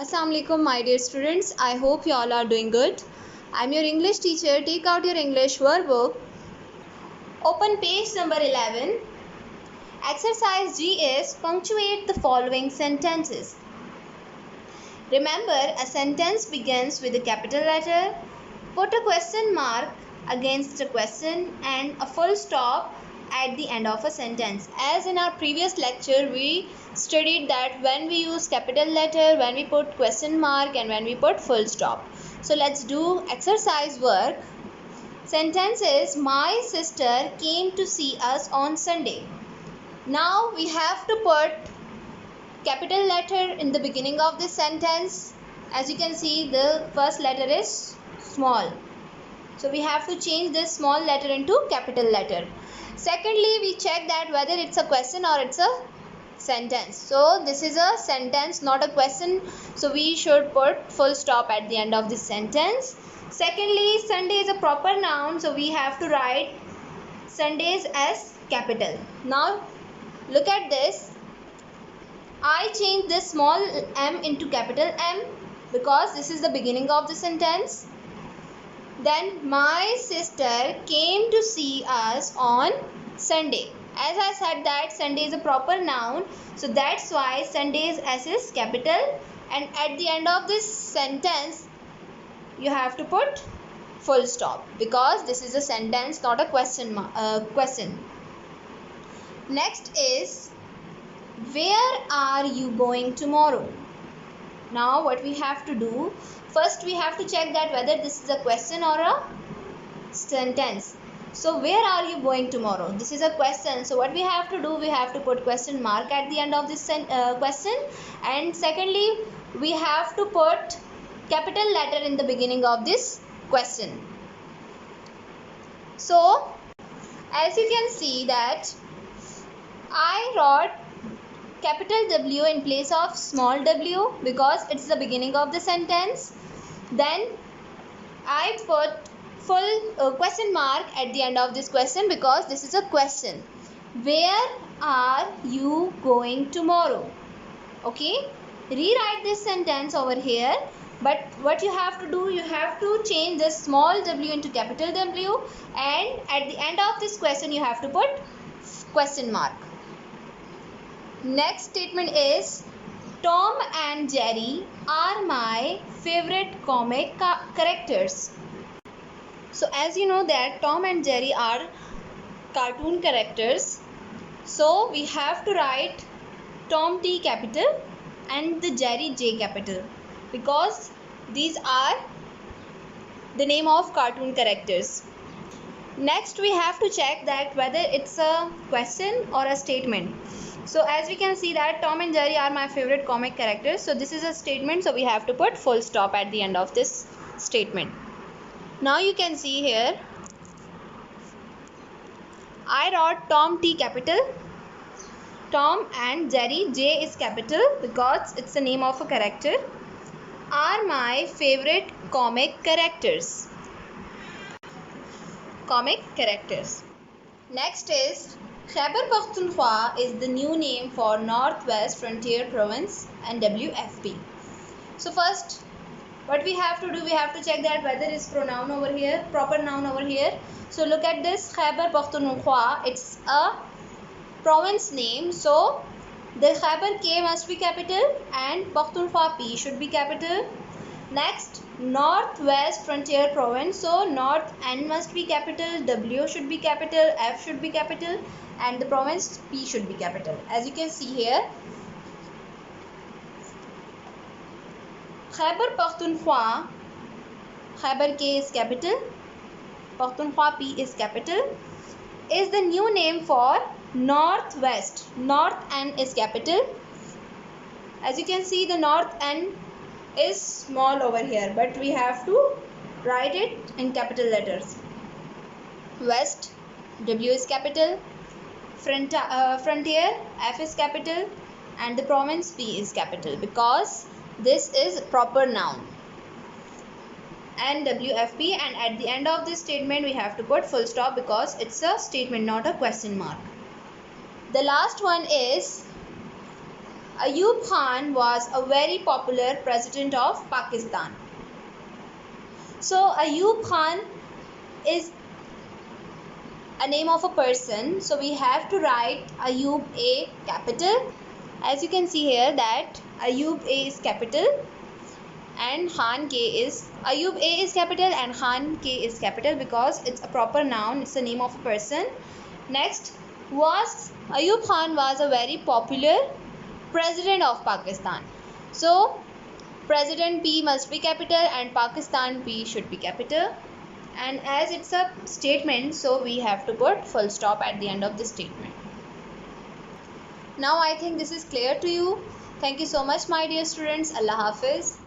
Assalamu alaikum, my dear students. I hope you all are doing good. I'm your English teacher. Take out your English workbook. Open page number 11. Exercise G is punctuate the following sentences. Remember, a sentence begins with a capital letter. Put a question mark against a question and a full stop at the end of a sentence. As in our previous lecture, we studied that when we use capital letter, when we put question mark and when we put full stop. So let's do exercise work. Sentence is, my sister came to see us on Sunday. Now we have to put capital letter in the beginning of this sentence. As you can see, the first letter is small. So we have to change this small letter into capital letter. Secondly, we check that whether it's a question or it's a sentence. So this is a sentence, not a question. So we should put full stop at the end of this sentence. Secondly, Sunday is a proper noun. So we have to write Sundays as capital. Now look at this. I changed this small m into capital M because this is the beginning of the sentence. Then my sister came to see us on Sunday. As I said that Sunday is a proper noun, so that's why Sunday's S is capital, and at the end of this sentence you have to put full stop because this is a sentence, not a question. Next is, where are you going tomorrow? Now what we have to do, first we have to check that whether this is a question or a sentence. So where are you going tomorrow? This is a question. So what we have to do, we have to put question mark at the end of this question. And secondly, we have to put capital letter in the beginning of this question. So as you can see that I wrote capital W in place of small w because it's the beginning of the sentence. Then I put full question mark at the end of this question because this is a question. Where are you going tomorrow? Okay, rewrite this sentence over here, but what you have to do, you have to change this small w into capital W, and at the end of this question you have to put question mark. Next statement is, Tom and Jerry are my favorite comic characters. So as you know that Tom and Jerry are cartoon characters, so we have to write Tom T capital and the Jerry J capital because these are the name of cartoon characters. Next we have to check that whether it's a question or a statement. So as we can see that Tom and Jerry are my favorite comic characters. So this is a statement, so we have to put full stop at the end of this statement. Now you can see here, I wrote Tom T capital, Tom and Jerry J is capital because it's the name of a character, are my favorite comic characters. Next is, Khyber Pakhtunkhwa is the new name for Northwest Frontier Province and WFP. So first what we have to do, we have to check that whether it's pronoun over here, proper noun over here. So look at this, Khyber Pakhtunkhwa, it's a province name, so the Khyber K must be capital and Pakhtunkhwa P should be capital. Next, Northwest Frontier Province, so North N must be capital, W should be capital, F should be capital, and the province P should be capital. As you can see here, Khyber Pakhtunkhwa, Khyber K is capital, Pakhtunkhwa P is capital, is the new name for Northwest. North N is capital. As you can see, the North N is small over here, but we have to write it in capital letters. West, W is capital, Frontier, F is capital, and the province P is capital because this is proper noun. And WFP, and at the end of this statement we have to put full stop because it's a statement, not a question mark. The last one is, Ayub Khan was a very popular president of Pakistan. So Ayub Khan is a name of a person, so we have to write Ayub A capital. As you can see here that Ayub A is capital and Khan K is Ayub A is capital and Khan K is capital because it's a proper noun, it's the name of a person. Next, was Ayub Khan was a very popular president of Pakistan. So President P must be capital and Pakistan P should be capital. And as it's a statement, so we have to put full stop at the end of the statement. Now I think this is clear to you. Thank you so much, my dear students. Allah Hafiz.